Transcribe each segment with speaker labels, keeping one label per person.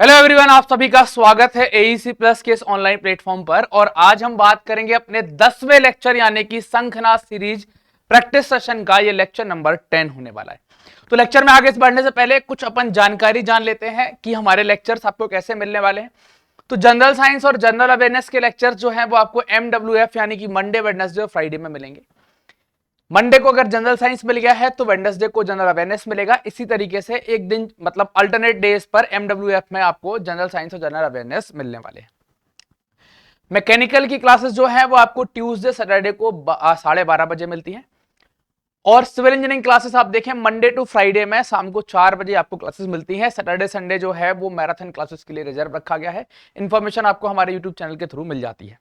Speaker 1: Hello everyone, आप सभी का स्वागत है एईसी प्लस के इस ऑनलाइन प्लेटफॉर्म पर। और आज हम बात करेंगे अपने 10वें लेक्चर यानी कि शंखनाद सीरीज प्रैक्टिस सेशन का। ये लेक्चर नंबर 10 होने वाला है। तो लेक्चर में आगे बढ़ने से पहले कुछ अपन जानकारी जान लेते हैं कि हमारे लेक्चर्स आपको कैसे मिलने वाले हैं। तो जनरल साइंस और जनरल अवेयरनेस के लेक्चर्स जो है वो आपको MWF यानी कि मंडे, वेडनेसडे और फ्राइडे में मिलेंगे। मंडे को अगर जनरल साइंस मिल गया है तो वेडनेसडे को जनरल अवेयरनेस मिलेगा। इसी तरीके से एक दिन मतलब अल्टरनेट डेज पर MWF में आपको जनरल साइंस और जनरल अवेयरनेस मिलने वाले हैं। मैकेनिकल की क्लासेस जो है वो आपको ट्यूसडे सैटरडे को 12:30 बजे मिलती हैं। और सिविल इंजीनियरिंग क्लासेस आप देखें मंडे टू फ्राइडे में शाम को 4 बजे आपको क्लासेस मिलती हैं। सैटरडे संडे जो है वो मैराथन क्लासेस के लिए रिजर्व रखा गया है। इंफॉर्मेशन आपको हमारे यूट्यूब चैनल के थ्रू मिल जाती है।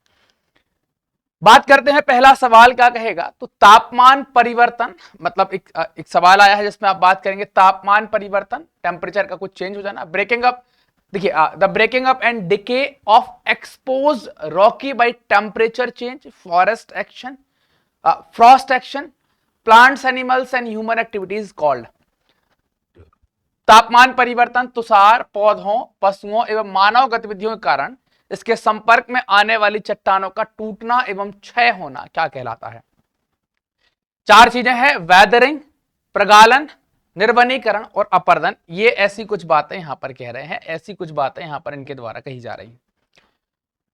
Speaker 1: बात करते हैं, पहला सवाल क्या कहेगा, तो तापमान परिवर्तन मतलब एक सवाल आया है जिसमें आप बात करेंगे तापमान परिवर्तन, टेम्परेचर का कुछ चेंज हो जाना, ब्रेकिंग अप। देखिए, the breaking up and decay of exposed rocky by temperature change, forest action, frost action, plants, animals and human activities called. तापमान परिवर्तन तुषार, पौधों, पशुओं एवं मानव गतिविधियों के कारण इसके संपर्क में आने वाली चट्टानों का टूटना एवं क्षय होना क्या कहलाता है। 4 चीजें हैं, वेदरिंग, प्रगालन, निर्वनीकरण और अपर्दन। ये ऐसी कुछ बातें यहां पर कह रहे हैं, ऐसी कुछ बातें यहां पर इनके द्वारा कही जा रही हैं।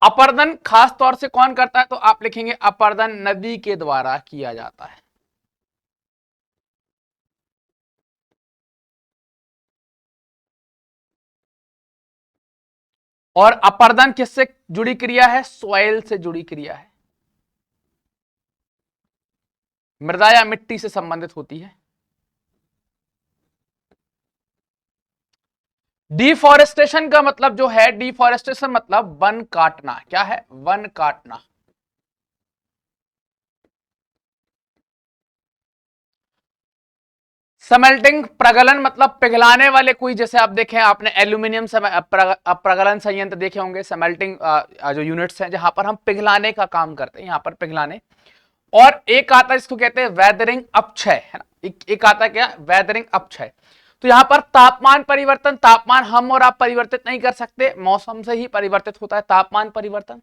Speaker 1: अपर्दन खास तौर से कौन करता है, तो आप लिखेंगे अपर्दन नदी के द्वारा किया जाता है। और अपर्दन किससे जुड़ी क्रिया है, सॉइल से जुड़ी क्रिया है, मृदा या मिट्टी से संबंधित होती है। डिफॉरेस्टेशन का मतलब जो है, डिफॉरेस्टेशन मतलब वन काटना। क्या है, वन काटना। समेल्टिंग, प्रगलन मतलब पिघलाने वाले कोई, जैसे आप देखें आपने एल्यूमिनियम प्रगलन संयंत्र देखे होंगे, समेल्टिंग जो यूनिट्स हैं जहां पर हम पिघलाने का काम करते हैं, यहां पर पिघलाने। और एक आता है इसको कहते हैं वेदरिंग अपक्षय, है ना। एक आता है क्या, वेदरिंग अपक्षय। तो यहां पर तापमान परिवर्तन, तापमान हम और आप परिवर्तित नहीं कर सकते, मौसम से ही परिवर्तित होता है तापमान परिवर्तन।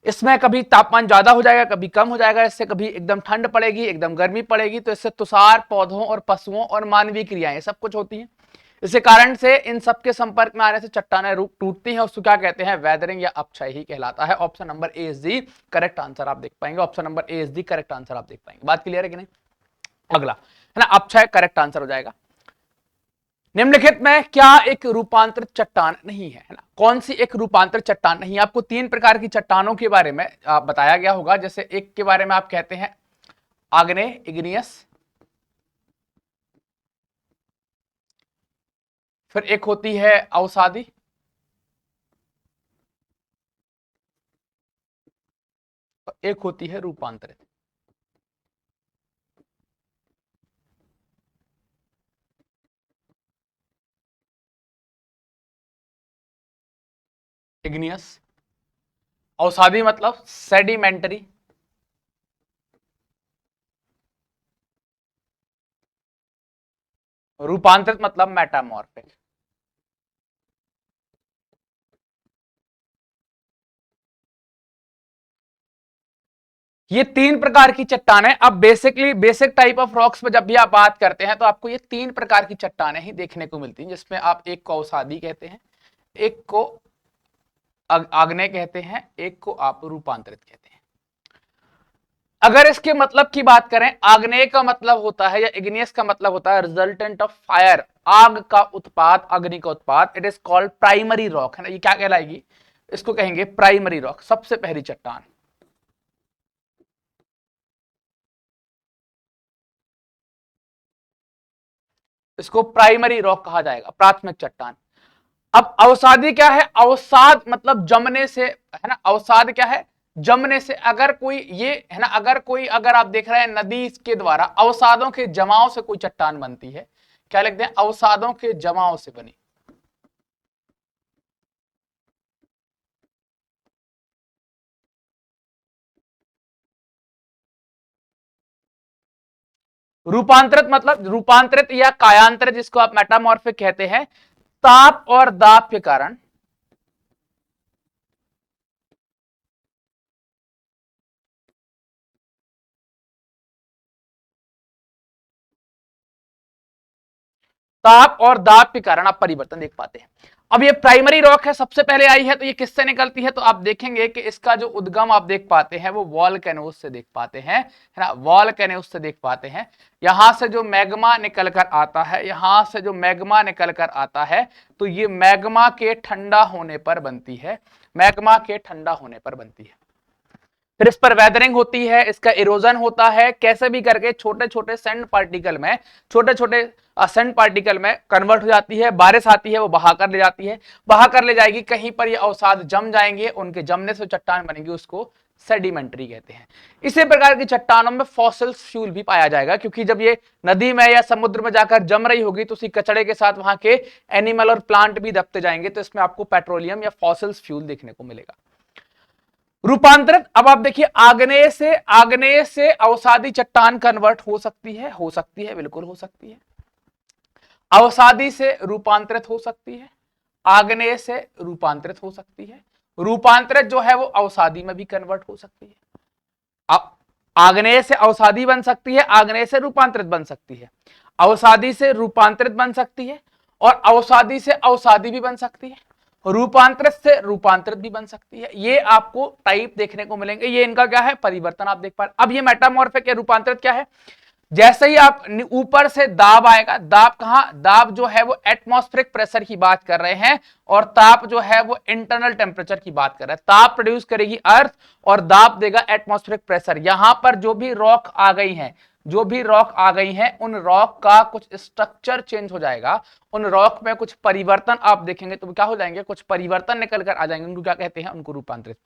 Speaker 1: इसमें कभी तापमान ज्यादा हो जाएगा, कभी कम हो जाएगा, इससे कभी एकदम ठंड पड़ेगी, एकदम गर्मी पड़ेगी, तो इससे तुषार, पौधों और पशुओं और मानवीय क्रियाएं सब कुछ होती हैं। इसी कारण से इन सबके संपर्क में आने से चट्टानें टूटती हैं, उसको क्या कहते हैं, वेदरिंग या अपक्षय ही कहलाता है। Option number A is the correct answer आप देख पाएंगे, option number A is the correct answer आप देख पाएंगे। बात क्लियर है कि नहीं। अगला है ना, अपक्षय करेक्ट आंसर हो जाएगा। निम्नलिखित में क्या एक रूपांतरित चट्टान नहीं है, ना। कौन सी एक रूपांतरित चट्टान नहीं। आपको 3 प्रकार की चट्टानों के बारे में बताया गया होगा। जैसे एक के बारे में आप कहते हैं आग्नेय, इग्नियस, फिर एक होती है अवसादी, और एक होती है रूपांतरित। इग्नियस, अवसादी मतलब सेडिमेंटरी, रूपांतरित मतलब मेटामॉर्फिक। ये 3 प्रकार की चट्टानें। अब basically basic type of rocks में जब भी आप बात करते हैं तो आपको ये 3 प्रकार की चट्टानें ही देखने को मिलती हैं, जिसमें आप एक को अवसादी कहते हैं, एक को आग्नेय कहते हैं, एक को आप रूपांतरित कहते हैं। अगर इसके मतलब की बात करें, आग्नेय का मतलब होता है या इग्नियस का मतलब होता है रिजल्टेंट ऑफ फायर, आग का उत्पाद, अग्नि का उत्पाद। It is called primary rock, है ना। ये क्या कहलाएगी, इसको कहेंगे प्राइमरी रॉक, सबसे पहली चट्टान। इसको प्राइमरी रॉक कहा जाएगा, प्राथमिक चट्टान। अब अवसादी क्या है, अवसाद मतलब जमने से, है ना। अवसाद क्या है, जमने से। अगर कोई ये है ना, अगर आप देख रहे हैं नदी के द्वारा अवसादों के जमाव से कोई चट्टान बनती है, क्या लिखते हैं, अवसादों के जमाव से बनी। रूपांतरित मतलब, रूपांतरित या कायांतरित जिसको आप मेटामॉर्फिक कहते हैं, ताप और दाब के कारण ताप और दाब के कारण आप परिवर्तन देख पाते हैं। अब ये प्राइमरी रॉक है, सबसे पहले आई है, तो ये किससे निकलती है, तो आप देखेंगे कि इसका जो उद्गम आप देख पाते हैं वो वॉल्केनोस से देख पाते हैं, है ना, वॉल्केनोस से देख पाते हैं। यहां से जो मैग्मा निकल कर आता है, यहां से जो मैग्मा निकल कर आता है, तो ये मैग्मा के ठंडा होने पर बनती है, मैग्मा के ठंडा होने पर बनती है। फिर इस पर वेदरिंग होती है, इसका इरोजन होता है, कैसे भी करके छोटे छोटे सैंड पार्टिकल में, छोटे छोटे सैंड पार्टिकल में कन्वर्ट हो जाती है, बारिश आती है वो बहा कर ले जाती है, बहा कर ले जाएगी, कहीं पर ये अवसाद जम जाएंगे, उनके जमने से चट्टान बनेगी, उसको सेडिमेंट्री कहते हैं। इसी प्रकार की चट्टानों में फॉसिल फ्यूल भी पाया जाएगा, क्योंकि जब ये नदी में या समुद्र में जाकर जम रही होगी तो उसी कचड़े के साथ वहां के एनिमल और प्लांट भी दबते जाएंगे, तो इसमें आपको पेट्रोलियम या फॉसिल फ्यूल देखने को मिलेगा। रूपांतरित, अब आप देखिए, आग्नेय से अवसादी चट्टान कन्वर्ट हो सकती है, बिल्कुल हो सकती है, अवसादी से रूपांतरित हो सकती है, आग्नेय से रूपांतरित हो सकती है, रूपांतरित जो है वो अवसादी में भी कन्वर्ट हो सकती है। अब आग्नेय से अवसादी बन सकती है, आग्नेय से रूपांतरित बन सकती है, अवसादी से रूपांतरित बन सकती है, और अवसादी से अवसादी भी बन सकती है, रूपांतरित से रूपांतरित भी बन सकती है। ये आपको टाइप देखने को मिलेंगे, ये इनका क्या है, परिवर्तन आप देख पा रहे। अब ये मेटामॉर्फिक या रूपांतरित क्या है, जैसे ही आप ऊपर से दाब आएगा, दाब कहां, दाब जो है वो एटमॉस्फेरिक प्रेशर की बात कर रहे हैं, और ताप जो है वो इंटरनल टेम्परेचर की बात कर रहे हैं। ताप प्रोड्यूस करेगी अर्थ और दाब देगा एटमॉस्फेरिक प्रेशर। यहां पर जो भी रॉक आ गई है, जो भी रॉक आ गई है, उन रॉक का कुछ स्ट्रक्चर चेंज हो जाएगा, उन रॉक में कुछ परिवर्तन आप देखेंगे, तो क्या हो जाएंगे, कुछ परिवर्तन निकल कर आ जाएंगे, उनको क्या कहते हैं, उनको रूपांतरित।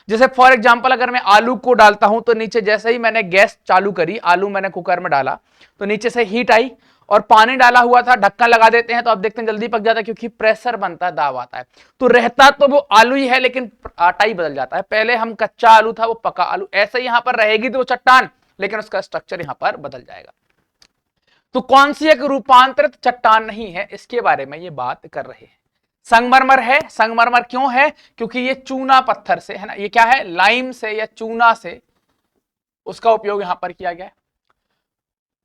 Speaker 1: जैसे फॉर एग्जांपल अगर मैं आलू को डालता हूं, तो नीचे जैसे ही मैंने गैस चालू करी, आलू मैंने कुकर में डाला, तो नीचे से हीट आई, और पानी डाला हुआ था, ढक्कन लगा देते हैं, तो आप देखते हैं जल्दी पक जाता है, क्योंकि प्रेशर बनता है, दाब आता है। तो रहता तो वो आलू ही है, लेकिन आटा ही बदल जाता है। पहले हम कच्चा आलू था, वो पका आलू, ऐसे यहां पर रहेगी तो चट्टान, लेकिन उसका स्ट्रक्चर यहां पर बदल जाएगा। तो कौन सी एक रूपांतरित चट्टान नहीं है, इसके बारे में ये बात कर रहे हैं। संगमरमर है, संगमरमर क्यों है, क्योंकि ये चूना पत्थर से, है ना, ये क्या है, लाइम से या चूना से, उसका उपयोग यहां पर किया गया है।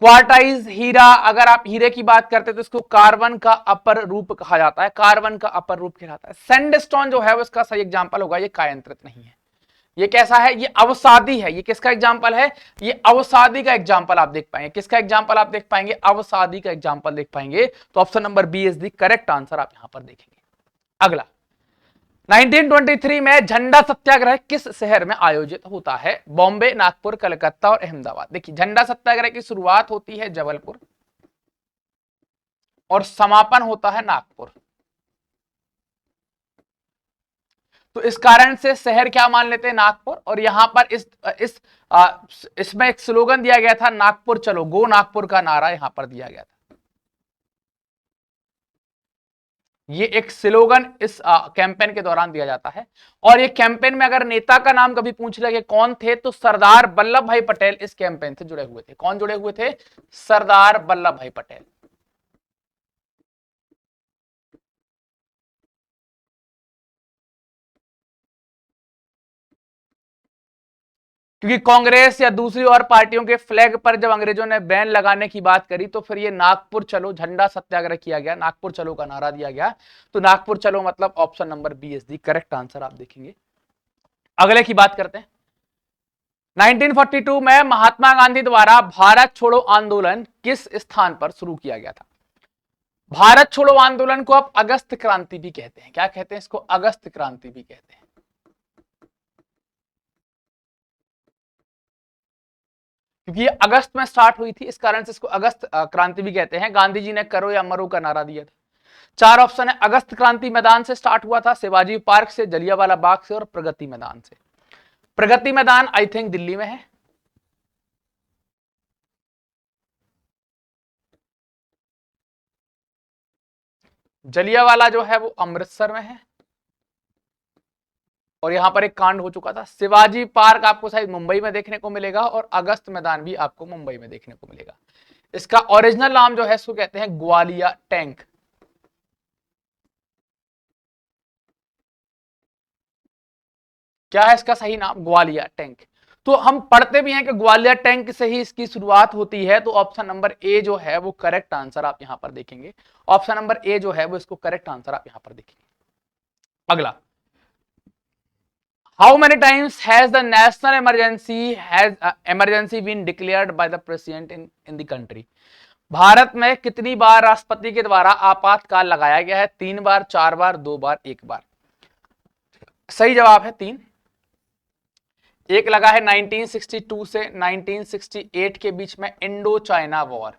Speaker 1: क्वार्टाइज हीरा, अगर आप हीरे की बात करते हैं तो इसको कार्बन का अपर रूप कहा जाता है, कार्बन का अपर रूप कहलाता है। सैंडस्टोन जो है वो इसका सही एग्जांपल होगा, ये कायांतरित नहीं है। ये कैसा है, ये अवसादी है। ये किसका एग्जांपल है, ये अवसादी का एग्जांपल आप देख पाएंगे। किसका एग्जांपल आप देख पाएंगे, अवसादी का एग्जांपल देख पाएंगे। तो option number B is the correct answer आप यहां पर देखेंगे। अगला, 1923 में झंडा सत्याग्रह किस शहर में आयोजित होता है, बॉम्बे, नागपुर, कलकत्ता और अहमदाबाद। देखिए, झंडा सत्याग्रह की शुरुआत होती है जबलपुर और समापन होता है नागपुर। तो इस कारण से शहर क्या मान लेते हैं, नागपुर। और यहां पर इसमें एक स्लोगन दिया गया था, नागपुर चलो, गो नागपुर का नारा यहां पर दिया गया था। ये एक स्लोगन इस कैंपेन के दौरान दिया जाता है। और ये कैंपेन में अगर नेता का नाम कभी पूछ लिया कि कौन थे, तो सरदार वल्लभ भाई पटेल इस कैंपेन से जुड़े हुए थे। कौन जुड़े हुए थे, सरदार वल्लभ भाई पटेल। क्योंकि कांग्रेस या दूसरी और पार्टियों के फ्लैग पर जब अंग्रेजों ने बैन लगाने की बात करी, तो फिर ये नागपुर चलो झंडा सत्याग्रह किया गया, नागपुर चलो का नारा दिया गया। तो नागपुर चलो मतलब option number B is the correct answer आप देखेंगे। अगले की बात करते हैं। 1942 में महात्मा गांधी द्वारा भारत छोड़ो आंदोलन किस स्थान पर शुरू किया गया था। भारत छोड़ो आंदोलन को आप अगस्त क्रांति भी कहते हैं। क्या कहते हैं इसको, अगस्त क्रांति भी कहते हैं। क्योंकि ये अगस्त में स्टार्ट हुई थी, इस कारण से इसको अगस्त क्रांति भी कहते हैं। गांधी जी ने करो या मरो का नारा दिया था। चार ऑप्शन है, अगस्त क्रांति मैदान से स्टार्ट हुआ था, शिवाजी पार्क से, जलियांवाला बाग से और प्रगति मैदान से। प्रगति मैदान आई थिंक दिल्ली में है, जलियांवाला जो है वो अमृतसर में है, और यहां पर एक कांड हो चुका था। शिवाजी पार्क आपको शायद मुंबई में देखने को मिलेगा, और अगस्त मैदान भी आपको मुंबई में देखने को मिलेगा। इसका ओरिजिनल नाम जो है इसको कहते हैं ग्वालिया टैंक। क्या है इसका सही नाम, ग्वालिया टैंक। तो हम पढ़ते भी हैं कि ग्वालियर टैंक से ही इसकी शुरुआत होती है, तो ऑप्शन नंबर ए जो है वो करेक्ट आंसर आप यहां पर देखेंगे। ऑप्शन नंबर ए जो है वो इसको करेक्ट आंसर आप यहां पर देखेंगे। अगला, how many times has the national emergency been declared by the president in the country. Bharat में कितनी बार राष्ट्रपति के द्वारा आपातकाल लगाया गया है? 3 बार, 4 बार, 2 बार, 1 बार। सही जवाब है 3। एक लगा है 1962 से 1968 के बीच में इंडो चाइना वॉर।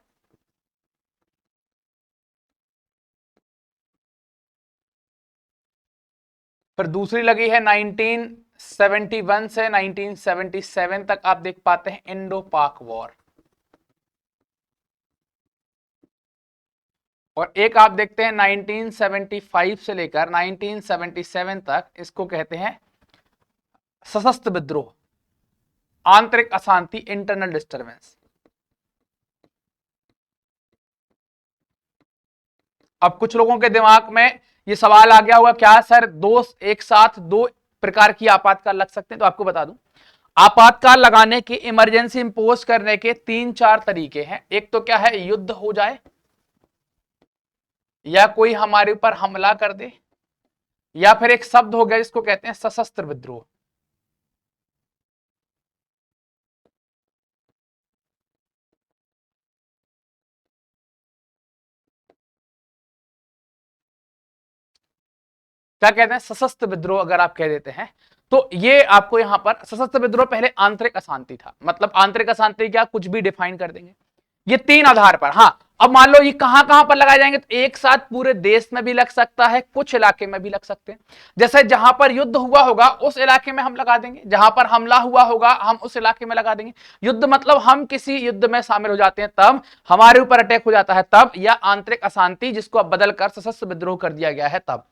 Speaker 1: फिर दूसरी लगी है 1971 से 1977 तक, आप देख पाते हैं इंडो पाक वॉर। और एक आप देखते हैं 1975 से लेकर 1977 तक, इसको कहते हैं सशस्त्र विद्रोह, आंतरिक अशांति, इंटरनल डिस्टरबेंस। अब कुछ लोगों के दिमाग में ये सवाल आ गया होगा, क्या सर दो एक साथ दो प्रकार की आपातकाल लग सकते हैं? तो आपको बता दूं, आपातकाल लगाने के, इमरजेंसी इंपोज करने के 3-4 तरीके हैं। एक तो क्या है, युद्ध हो जाए, या कोई हमारे ऊपर हमला कर दे, या फिर एक शब्द हो गया जिसको कहते हैं सशस्त्र विद्रोह। क्या कहते हैं? सशस्त्र विद्रोह अगर आप कह देते हैं तो ये आपको यहां पर सशस्त्र विद्रोह पहले आंतरिक अशांति था। मतलब आंतरिक अशांति क्या, कुछ भी डिफाइन कर देंगे ये 3 आधार पर। हाँ, अब मान लो ये कहां कहां पर लगाए जाएंगे, तो एक साथ पूरे देश में भी लग सकता है, कुछ इलाके में भी लग सकते हैं। जैसे जहां पर युद्ध हुआ होगा उस इलाके में हम लगा देंगे, जहां पर हमला हुआ होगा हम उस इलाके में लगा देंगे। युद्ध मतलब हम किसी युद्ध में शामिल हो जाते हैं तब, हमारे ऊपर अटैक हो जाता है तब, या आंतरिक अशांति जिसको अब बदलकर सशस्त्र विद्रोह कर दिया गया है तब।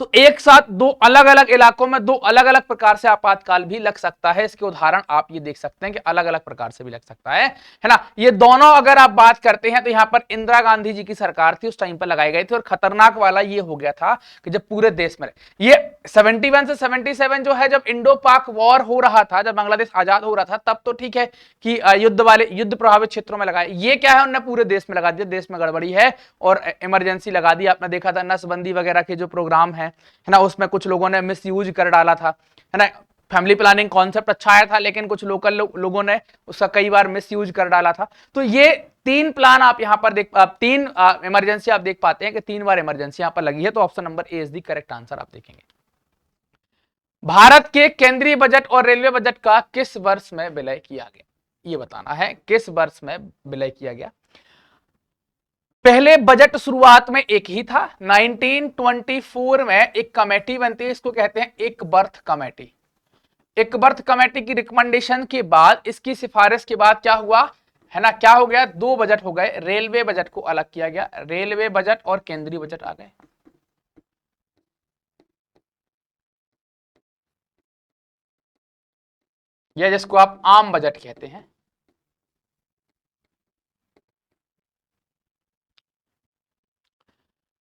Speaker 1: तो एक साथ दो अलग अलग इलाकों में दो अलग अलग प्रकार से आपातकाल भी लग सकता है। इसके उदाहरण आप ये देख सकते हैं कि अलग अलग प्रकार से भी लग सकता है ना। ये दोनों अगर आप बात करते हैं तो यहां पर इंदिरा गांधी जी की सरकार थी, उस टाइम पर लगाई गई थी। और खतरनाक वाला ये हो गया था कि जब पूरे देश में ये 71 से 77 जो है, जब इंडो पाक वॉर हो रहा था, जब बांग्लादेश आजाद हो रहा था, तब तो ठीक है कि युद्ध वाले, युद्ध प्रभावित क्षेत्रों में लगाए। ये क्या है, उन्होंने पूरे देश में लगा दिया, देश में गड़बड़ी है और इमरजेंसी लगा दी। आपने देखा था नसबंदी वगैरह के जो प्रोग्राम है ना, उसमें कुछ लोगों ने मिस यूज कर डाला था, है ना। फैमिली प्लानिंग कॉन्सेप्ट अच्छा आया था, लेकिन कुछ लोकल लोगों ने उसका कई बार मिस यूज कर डाला था। तो ये 3 प्लान आप यहां पर देख, 3 इमरजेंसी आप देख पाते हैं कि 3 बार इमरजेंसी यहां पर लगी है। तो option number A is the correct answer आप देखेंगे। भारत के केंद्रीय बजट और रेलवे बजट का किस वर्ष में विलय किया गया, ये बताना है, किस वर्ष में विलय किया गया। पहले बजट शुरुआत में एक ही था, 1924 में एक कमेटी बनती है, इसको कहते हैं एक बर्थ कमेटी। एक बर्थ कमेटी की रिकमेंडेशन के बाद, इसकी सिफारिश के बाद क्या हुआ, है ना, क्या हो गया, 2 बजट हो गए। रेलवे बजट को अलग किया गया, रेलवे बजट और केंद्रीय बजट आ गए। यह जिसको आप आम बजट कहते हैं।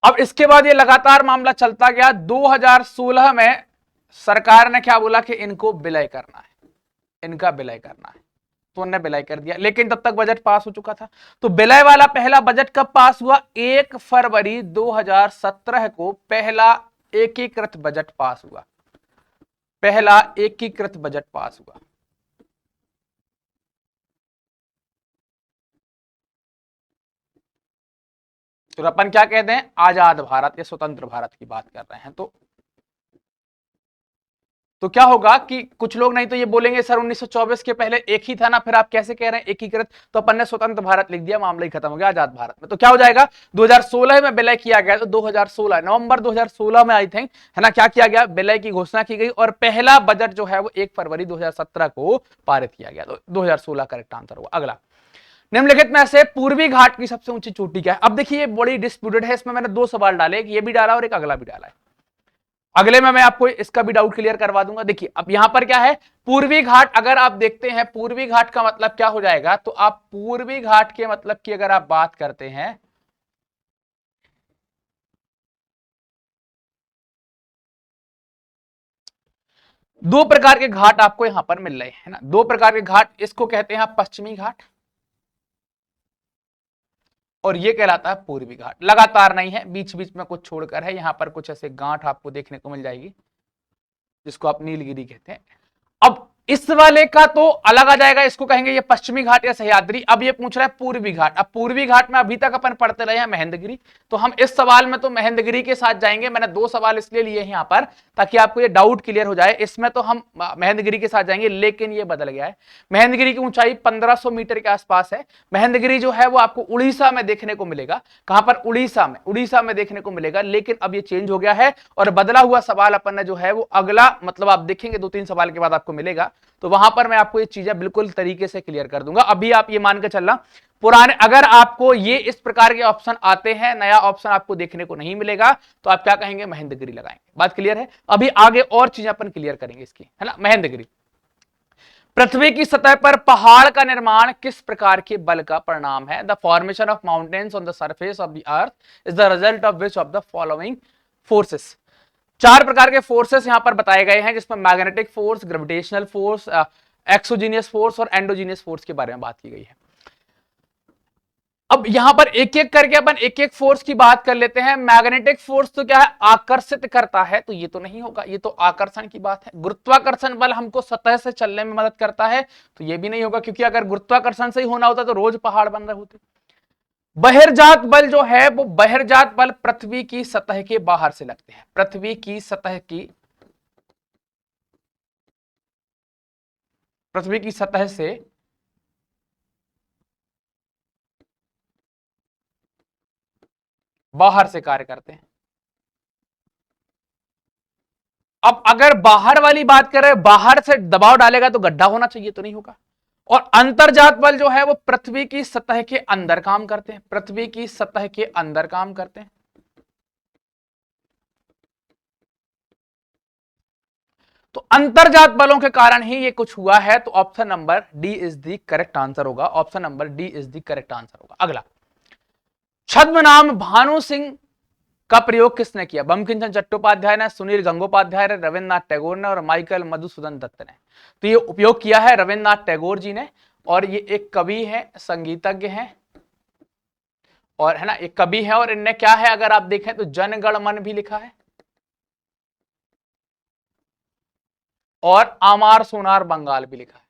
Speaker 1: अब इसके बाद ये लगातार मामला चलता गया। 2016 में सरकार ने क्या बोला कि इनको विलय करना है, इनका विलय करना है, तो उन्होंने विलय कर दिया। लेकिन तब तक बजट पास हो चुका था। तो विलय वाला पहला बजट कब पास हुआ, 1 फरवरी 2017 को पहला एकीकृत बजट पास हुआ, पहला एकीकृत बजट पास हुआ। तो अपन क्या कहते हैं, आजाद भारत या स्वतंत्र भारत की बात कर रहे हैं। तो क्या होगा कि कुछ लोग नहीं तो ये बोलेंगे सर 1924 के पहले एक ही था ना, फिर आप कैसे कह रहे हैं एकीकृत। तो अपन ने स्वतंत्र भारत लिख दिया, मामला ही खत्म हो गया आजाद भारत में। तो क्या हो जाएगा, 2016 में विलय किया गया। तो 2016 नवंबर 2016 में आई थिंक, है ना, क्या किया गया, विलय की घोषणा की गई और पहला बजट जो है वो 1 फरवरी 2017 को पारित किया गया। तो 2016 करेक्ट आंसर होगा। अगला, निम्नलिखित में से पूर्वी घाट की सबसे ऊंची चोटी क्या है। अब देखिए ये बड़ी डिस्प्यूटेड है, इसमें मैंने 2 सवाल डाले, एक ये भी डाला और एक अगला भी डाला है। अगले में मैं आपको इसका भी डाउट क्लियर करवा दूंगा। देखिए अब यहां पर क्या है, पूर्वी घाट, अगर आप देखते हैं पूर्वी घाट का मतलब क्या हो जाएगा, तो आप पूर्वी घाट के मतलब की अगर आप बात करते हैं, दो प्रकार के घाट आपको यहां पर मिल रहे हैं ना, दो प्रकार के घाट, इसको कहते हैं आप पश्चिमी घाट और ये कहलाता है पूर्वी घाट। लगातार नहीं है, बीच बीच में कुछ छोड़कर है, यहां पर कुछ ऐसे गांठ आपको देखने को मिल जाएगी जिसको आप नीलगिरी कहते हैं। अब इस वाले का तो अलग आ जाएगा, इसको कहेंगे ये पश्चिमी घाट या सह्याद्री। अब ये पूछ रहा है पूर्वी घाट। अब पूर्वी घाट में अभी तक अपन पढ़ते रहे हैं महेंद्रगिरी, तो हम इस सवाल में तो महेंद्रगिरी के साथ जाएंगे। मैंने दो सवाल इसलिए लिए हैं यहां पर ताकि आपको ये डाउट क्लियर हो जाए। इसमें तो हम महेंद्रगिरी के साथ जाएंगे, लेकिन ये बदल गया है। महेंद्रगिरी की ऊंचाई 1500 मीटर के आसपास है। महेंद्रगिरी जो है वो आपको उड़ीसा में देखने को मिलेगा। कहां पर? उड़ीसा में देखने को मिलेगा। लेकिन अब ये चेंज हो गया है और बदला हुआ सवाल अपन ने जो है वो अगला, मतलब आप देखेंगे 2-3 सवाल के बाद आपको मिलेगा, तो वहां पर मैं आपको ये चीजें बिल्कुल तरीके से क्लियर कर दूंगा। अभी आप ये मान के चलना, पुराने अगर आपको ये इस प्रकार के ऑप्शन आते हैं, नया ऑप्शन आपको देखने को नहीं मिलेगा, तो आप क्या कहेंगे? महेंद्रगिरी लगाएंगे। बात क्लियर है? अभी आगे और चीजें अपन क्लियर करेंगे इसकी, है ना। महेंद्रगिरी, पृथ्वी की सतह पर पहाड़ का निर्माण किस प्रकार के बल का परिणाम है? The formation of mountains on the surface of the earth is the result of which of the following forces. चार प्रकार के फोर्सेस यहां पर बताए गए हैं, जिसमें magnetic force, gravitational force, exogenous force और एंडोजीनियस फोर्स के बारे में बात की गई है। अब यहां पर एक एक करके अपन एक एक फोर्स की बात कर लेते हैं। मैग्नेटिक फोर्स तो क्या है? आकर्षित करता है, तो ये तो नहीं होगा, ये तो आकर्षण की बात है। गुरुत्वाकर्षण बल हमको सतह से चलने में मदद करता है, तो ये भी नहीं होगा, क्योंकि अगर गुरुत्वाकर्षण से ही होना होता तो रोज पहाड़ बन रहे होते। बहिर्जात बल जो है वो, बहिर्जात बल पृथ्वी की सतह के बाहर से लगते हैं। पृथ्वी की सतह से बाहर से कार्य करते हैं। अब अगर बाहर वाली बात करें, बाहर से दबाव डालेगा तो गड्ढा होना चाहिए, तो नहीं होगा। और अंतर्जात बल जो है वो पृथ्वी की सतह के अंदर काम करते हैं, पृथ्वी की सतह के अंदर काम करते हैं। तो अंतर्जात बलों के कारण ही ये कुछ हुआ है, तो option number D is the correct answer होगा। Option number D is the correct answer होगा। अगला, छद्मनाम भानु सिंह का प्रयोग किसने किया? बंकिमचंद्र चट्टोपाध्याय ने, सुनील गंगोपाध्याय ने, रविन्द्रनाथ टैगोर ने और माइकल मधुसूदन दत्त ने। तो ये उपयोग किया है रविन्द्रनाथ टैगोर जी ने, और ये एक कवि है, संगीतज्ञ हैं, और है ना, एक कवि है। और इनने क्या है, अगर आप देखें तो जन गण मन भी लिखा है और आमार सोनार बंगाल भी लिखा है।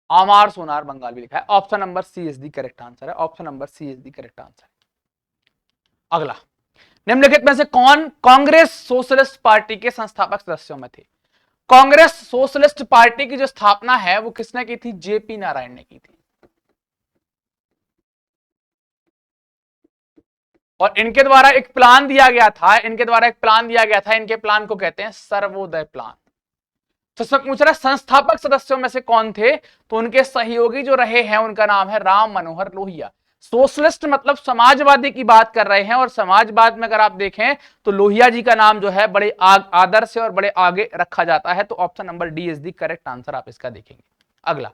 Speaker 1: आमार सोनार बंगाल भी लिखा है। Option number C is the correct answer है। Option number C is the correct answer. अगला, निम्नलिखित में से कौन कांग्रेस सोशलिस्ट पार्टी के संस्थापक सदस्यों में थे? कांग्रेस सोशलिस्ट पार्टी की जो स्थापना है वो किसने की थी? जेपी नारायण ने की थी। और इनके द्वारा एक प्लान दिया गया था, इनके प्लान को कहते हैं सर्वोदय प्लान। तो सब पूछ रहा है संस्थापक सदस्यों में से कौन थे, तो उनके सहयोगी जो रहे हैं उनका नाम है राम मनोहर लोहिया। सोशलिस्ट मतलब समाजवादी की बात कर रहे हैं, और समाजवाद में अगर आप देखें तो लोहिया जी का नाम जो है बड़े आदर से और बड़े आगे रखा जाता है। तो option number D is the correct answer आप इसका देखेंगे। अगला,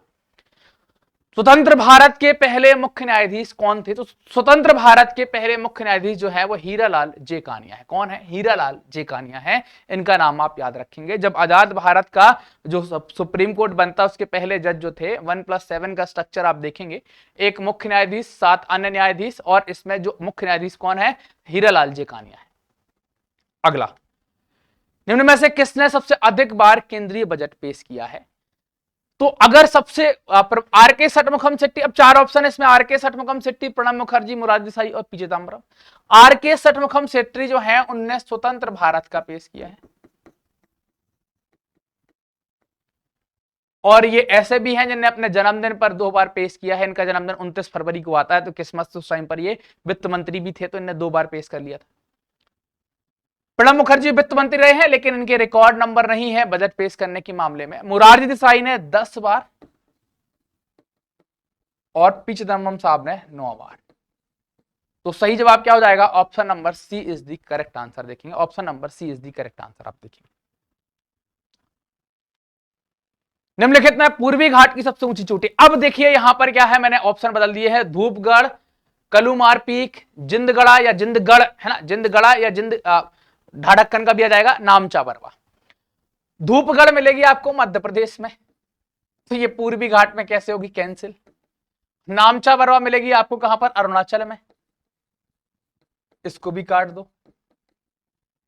Speaker 1: स्वतंत्र भारत के पहले मुख्य न्यायाधीश कौन थे? तो स्वतंत्र भारत के पहले मुख्य न्यायाधीश जो है वो हीरालाल जेकानिया है। कौन है? हीरालाल जेकानिया है, इनका नाम आप याद रखेंगे। जब आजाद भारत का जो सुप्रीम कोर्ट बनता उसके पहले जज जो थे, 1+7 का स्ट्रक्चर आप देखेंगे, एक मुख्य न्यायाधीश, 7 अन्य न्यायाधीश, और इसमें जो मुख्य न्यायाधीश कौन है? हीरालाल जेकानिया है। अगला, निम्न में से किसने सबसे अधिक बार केंद्रीय बजट पेश किया है? तो अगर सबसे आरके षटमुखम शेट्टी, अब 4 ऑप्शन है इसमें, आरके षटमुखम शेट्टी, प्रणब मुखर्जी, मुरारजी देसाई और पी चिदम्बरम। आरके षटमुखम शेट्टी जो है उनने स्वतंत्र भारत का पेश किया है, और ये ऐसे भी हैं जिन्होंने अपने जन्मदिन पर 2 बार पेश किया है। इनका जन्मदिन 29 फरवरी को आता है, तो क्रिसमस उस टाइम पर ये वित्त मंत्री भी थे, तो इन्हें 2 बार पेश कर लिया था। प्रणब मुखर्जी वित्त मंत्री रहे हैं, लेकिन इनके रिकॉर्ड नंबर नहीं है बजट पेश करने के मामले में। मुरारजी देसाई ने 10 बार और पी चिदम्बरम साहब ने 9 बार। तो सही जवाब क्या हो जाएगा? Option number C is the correct answer देखेंगे। Option number C is the correct answer आप देखेंगे। निम्नलिखित में पूर्वी घाट की सबसे ऊंची चोटी। अब देखिए यहां पर क्या है, मैंने ऑप्शन बदल दिए हैं, धूपगढ़, कलूमार पीक, जिंदगढ़ा या जिंदगढ़, है ना, जिंदगढ़ा या ढाढक्कन का भी आ जाएगा, नामचा बरवा। धूपगढ़ मिलेगी आपको मध्य प्रदेश में, तो ये पूर्वी घाट में कैसे होगी, कैंसिल। नामचा बरवा मिलेगी आपको कहां पर, अरुणाचल में, इसको भी काट दो।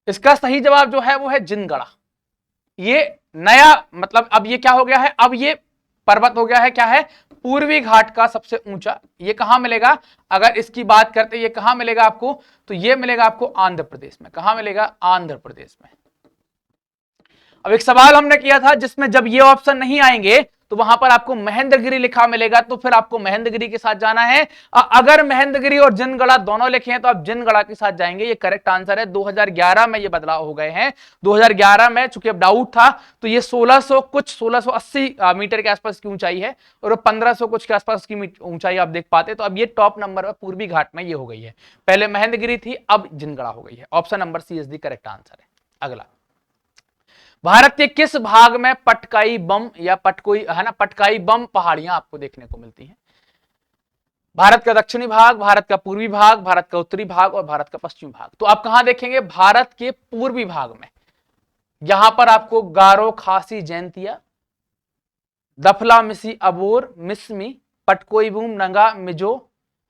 Speaker 1: इसका सही जवाब जो है वो है जिंदगढ़ा। ये नया मतलब अब ये क्या हो गया है, अब ये पर्वत हो गया है, क्या है, पूर्वी घाट का सबसे ऊंचा। ये कहां मिलेगा, अगर इसकी बात करते ये कहां मिलेगा आपको, तो ये मिलेगा आपको आंध्र प्रदेश में। कहां मिलेगा, आंध्र प्रदेश में। अब एक सवाल हमने किया था जिसमें जब ये ऑप्शन नहीं आएंगे तो वहां पर आपको महेंद्रगिरी लिखा मिलेगा, तो फिर आपको महेंद्रगिरी के साथ जाना है। अगर महेंद्रगिरी और जिनगढ़ा दोनों लिखे हैं तो आप जिनगढ़ा के साथ जाएंगे, ये करेक्ट आंसर है। 2011 में ये बदलाव हो गए हैं। 2011 में चूंकि अब डाउट था तो ये 1680 मीटर के आसपास की ऊंचाई है और 1500 कुछ के आसपास की ऊंचाई आप देख पाते, तो अब ये टॉप नंबर पूर्वी घाट में ये हो गई है। पहले महेंद्रगिरी थी, अब जिनगढ़ा हो गई है। Option number C is the correct answer है। अगला, भारत के किस भाग में पटकाई बम या पटकोई, है ना, पटकाई बम पहाड़ियां आपको देखने को मिलती हैं? भारत का दक्षिणी भाग, भारत का पूर्वी भाग, भारत का उत्तरी भाग और भारत का पश्चिमी भाग। तो आप कहां देखेंगे, भारत के पूर्वी भाग में। यहां पर आपको गारो, खासी, जैंतिया, दफला, मिसी, अबोर, मिसमी, पटकोई बूम, नंगा, मिजो,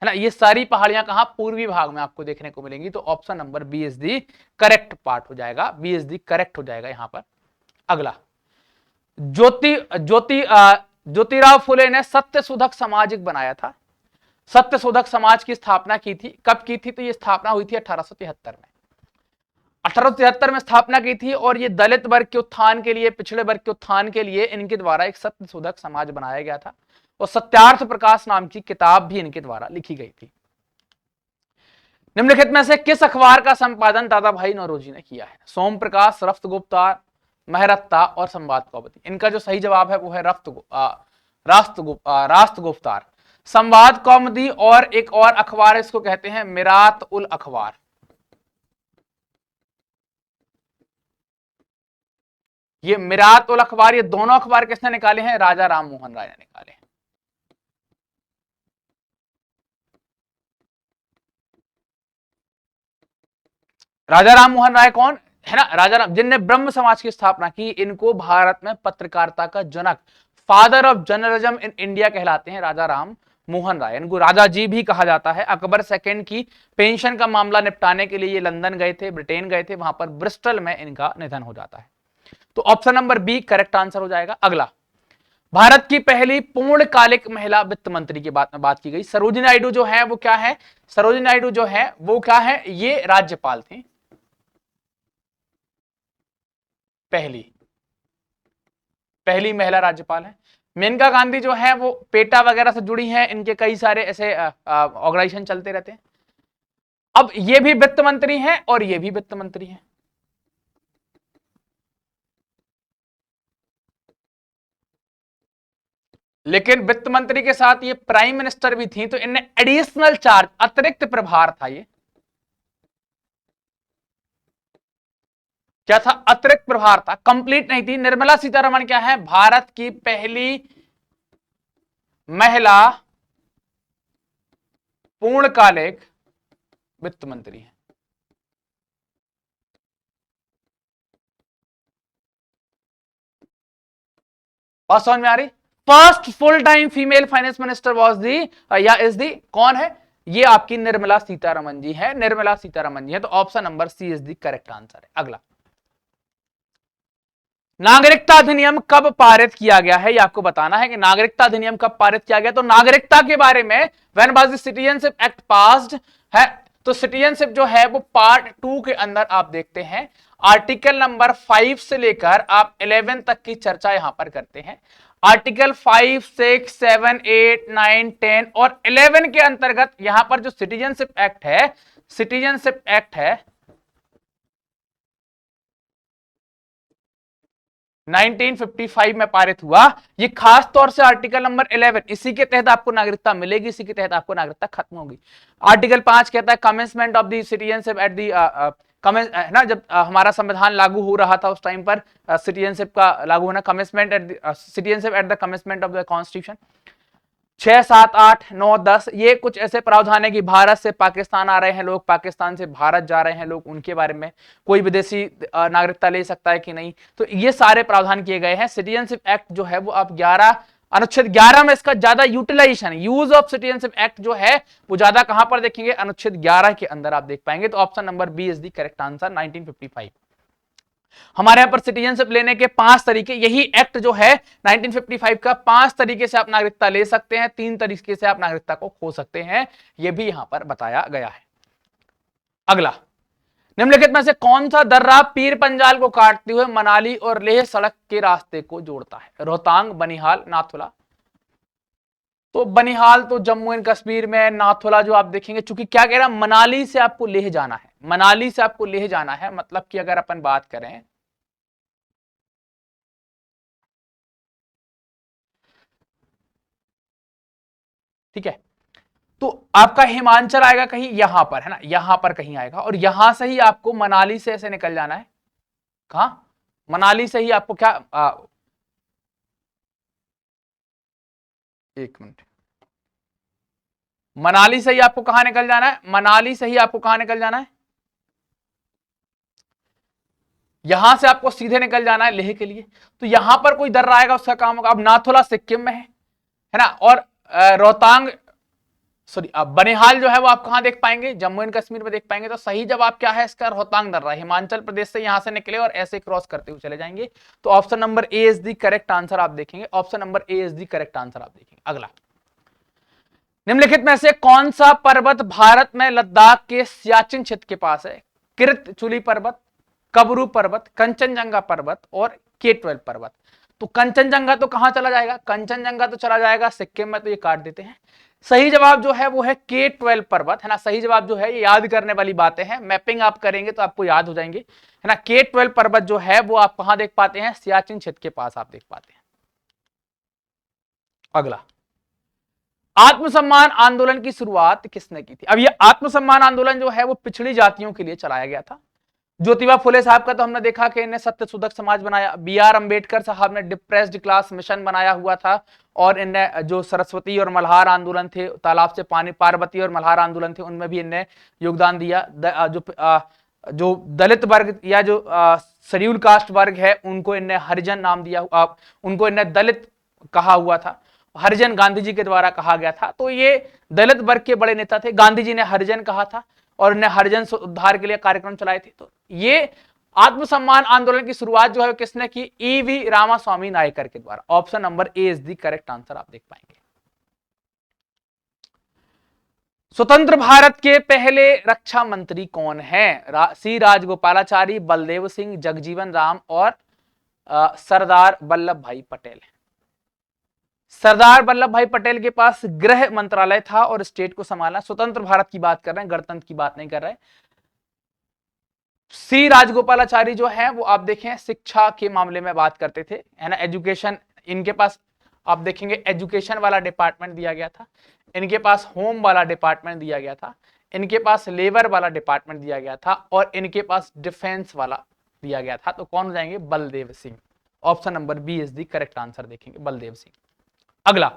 Speaker 1: है ना, ये सारी पहाड़ियां कहां, पूर्वी भाग में आपको देखने को मिलेंगी। तो option number B is the correct part हो जाएगा, बी इज दी करेक्ट हो जाएगा यहां पर। अगला, ज्योतिराव फुले ने सत्यशोधक समाज बनाया था। सत्यशोधक समाज की स्थापना की थी, कब की थी, तो ये स्थापना हुई थी 1873 में। 1873 में स्थापना की थी और ये दलित वर्ग के उत्थान के लिए, पिछड़े वर्ग के उत्थान के लिए इनके द्वारा एक सत्यशोधक समाज बनाया गया था और सत्यार्थ प्रकाश नाम की किताब भी इनके द्वारा लिखी गई थी। निम्नलिखित में से किस अखबार का संपादन दादा भाई नौरोजी ने किया है? सोम प्रकाश, रफ्त गुप्तार, महरत्ता और संवाद कौमुदी। इनका जो सही जवाब है वो है रास्त गुफ्तार। संवाद कौमुदी और एक और अखबार इसको कहते हैं मिरात उल अखबार। ये मिरात उल अखबार, ये दोनों अखबार किसने निकाले हैं? राजा राम मोहन राय ने निकाले हैं। राजा राम मोहन राय कौन है ना, राजा राम जिनने ब्रह्म समाज की स्थापना की, इनको भारत में पत्रकारिता का जनक, father of journalism in India कहलाते हैं राजा राम मोहन राय। इनको राजा जी भी कहा जाता है। अकबर सेकंड की पेंशन का मामला निपटाने के लिए ये लंदन गए थे, ब्रिटेन गए थे, वहां पर ब्रिस्टल में इनका निधन हो जाता है। तो option number B correct answer हो जाएगा। अगला, भारत की पहली पूर्णकालिक महिला वित्त मंत्री की बात की गई। सरोजिनी नायडू जो है वो क्या है, सरोजिनी नायडू जो है वो क्या है, ये राज्यपाल थी, पहली महिला राज्यपाल है। मेनका गांधी जो है वो पेटा वगैरह से जुड़ी हैं, इनके कई सारे ऐसे ऑर्गेनाइजेशन चलते रहते हैं। अब ये भी वित्त मंत्री हैं और ये भी वित्त मंत्री हैं। लेकिन वित्त मंत्री के साथ ये प्राइम मिनिस्टर भी थी, तो इनने एडिशनल चार्ज, अतिरिक्त प्रभार था, ये क्या था, अतिरिक्त प्रभार था, कंप्लीट नहीं थी। निर्मला सीतारमण क्या है, भारत की पहली महिला पूर्णकालिक वित्त मंत्री है। और समझ में आ रही, first full time female finance minister was the या इज दी, कौन है, ये आपकी निर्मला सीतारमण जी है, निर्मला सीतारमण जी है। तो option number C is the correct answer है। अगला, नागरिकता अधिनियम कब पारित किया गया है, ये आपको बताना है कि नागरिकता अधिनियम कब पारित किया गया। तो नागरिकता के बारे में when was the citizenship act passed है, तो सिटीजनशिप जो है वो पार्ट 2 के अंदर आप देखते हैं, आर्टिकल नंबर 5 से लेकर आप 11 तक की चर्चा यहां पर करते हैं। आर्टिकल 5, 6, 7, 8, 9, 10 और 11 के अंतर्गत यहां पर जो सिटीजनशिप एक्ट है, सिटीजनशिप एक्ट है 1955 में पारित हुआ। ये खास तौर से आर्टिकल नंबर 11, इसी के तहत आपको नागरिकता मिलेगी, इसी के तहत आपको नागरिकता खत्म होगी। आर्टिकल 5 कहता है commencement of the citizenship at the है ना, जब हमारा संविधान लागू हो रहा था उस टाइम पर सिटीजनशिप का लागू होना, citizenship at the commencement of the constitution. 6, 7, 8, 9, 10 ये कुछ ऐसे प्रावधान है कि भारत से पाकिस्तान आ रहे हैं लोग, पाकिस्तान से भारत जा रहे हैं लोग, उनके बारे में कोई विदेशी नागरिकता ले सकता है कि नहीं, तो ये सारे प्रावधान किए गए हैं। सिटीजनशिप एक्ट जो है वो आप 11 अनुच्छेद 11 में इसका ज्यादा utilisation, use of citizenship act जो है वो ज्यादा कहां पर देखेंगे, अनुच्छेद 11 के अंदर आप देख पाएंगे। तो option number B is the correct answer 1955। हमारे यहां पर सिटीजनशिप लेने के 5 तरीके, यही एक्ट जो है 1955 का 5 तरीके से आप नागरिकता ले सकते हैं, 3 तरीके से आप नागरिकता को खो सकते हैं, यह भी यहां पर बताया गया है। अगला, निम्नलिखित में से कौन सा दर्रा पीर पंजाल को काटते हुए मनाली और लेह सड़क के रास्ते को जोड़ता है? रोहतांग, बनिहाल, नाथुला। तो बनिहाल तो जम्मू एंड कश्मीर में, नाथुला जो आप देखेंगे, चूंकि क्या कह रहा है, मनाली से आपको लेह जाना है, मनाली से आपको लेह जाना है, मतलब कि अगर अपन बात करें ठीक है, तो आपका हिमाचल आएगा कहीं यहां पर, है ना, यहां पर कहीं आएगा, और यहां से ही आपको मनाली से ऐसे निकल जाना है। कहां? मनाली से ही आपको क्या एक मिनट, मनाली से ही आपको कहां निकल जाना है, मनाली से ही आपको कहां निकल जाना है, यहां से आपको सीधे निकल जाना है लेह के लिए। तो यहां पर कोई दर्रा आएगा, उसका काम होगा। अब नाथुला सिक्किम में है ना, और रोहतांग सॉरी बनिहाल जो है वो आप कहां देख पाएंगे, जम्मू एंड कश्मीर में देख पाएंगे। तो सही जवाब क्या है इसका, रोहतांग दर्रा, हिमाचल प्रदेश से यहां से निकले और ऐसे क्रॉस करते हुए चले जाएंगे। तो option number A is the correct answer आप देखेंगे, option number A is the correct answer आप देखेंगे। अगला, निम्नलिखित में से कौन सा पर्वत भारत में लद्दाख के सियाचिन क्षेत्र के पास है? किरत चुली पर्वत, कबरू पर्वत, कंचनजंगा पर्वत और K12 पर्वत। तो कंचनजंगा तो कहां चला जाएगा, कंचनजंगा तो चला जाएगा सिक्किम में, तो ये काट देते हैं। सही जवाब जो है वो है K12 पर्वत, है ना, सही जवाब जो है, ये याद करने वाली बातें हैं, मैपिंग आप करेंगे तो आपको याद हो जाएंगे, है ना। K12 पर्वत जो है वो आप कहां देख पाते हैं, सियाचिन क्षेत्र के पास आप देख पाते हैं। अगला, आत्मसम्मान आंदोलन की शुरुआत किसने की थी? अब ये आत्मसम्मान आंदोलन जो है वो पिछड़ी जातियों के लिए चलाया गया था। ज्योतिबा फुले साहब का तो हमने देखा कि इन्हें सत्य सुधक समाज बनाया, B.R. अंबेडकर साहब ने डिप्रेस्ड क्लास मिशन बनाया हुआ था, और इनने जो सरस्वती और मल्हार आंदोलन थे, तालाब से पानी, पार्वती और मल्हार आंदोलन थे, उनमें भी इनने योगदान दिया। जो दलित वर्ग या जो शेड्यूल कास्ट वर्ग है उनको इनने हरिजन नाम दिया, उनको इनने दलित कहा हुआ था, हरिजन गांधी जी के द्वारा कहा गया था। तो ये दलित वर्ग के बड़े नेता थे, गांधी जी ने हरिजन कहा था और इन्हें हरिजन उद्धार के लिए कार्यक्रम चलाए थे। तो ये आत्मसम्मान आंदोलन की शुरुआत जो है किसने की, E.V. रामास्वामी नायकर के द्वारा। Option number A is the correct answer आप देख पाएंगे। स्वतंत्र भारत के पहले रक्षा मंत्री कौन है? सी राजगोपालाचारी, बलदेव सिंह, जगजीवन राम और सरदार वल्लभ भाई पटेल। सरदार वल्लभ भाई पटेल के पास गृह मंत्रालय था और स्टेट को संभालना। स्वतंत्र भारत की बात कर रहे हैं, गणतंत्र की बात नहीं कर रहे हैं। सी राजगोपालाचारी जो है वो आप देखें शिक्षा के मामले में बात करते थे, है ना, एजुकेशन, इनके पास आप देखेंगे एजुकेशन वाला डिपार्टमेंट दिया गया था, इनके पास होम वाला डिपार्टमेंट दिया गया था, इनके पास लेबर वाला डिपार्टमेंट दिया गया था, और इनके पास डिफेंस वाला दिया गया था। तो कौन हो जाएंगे, Baldev Singh. Option number B is the correct answer देखेंगे, बलदेव सिंह। अगला,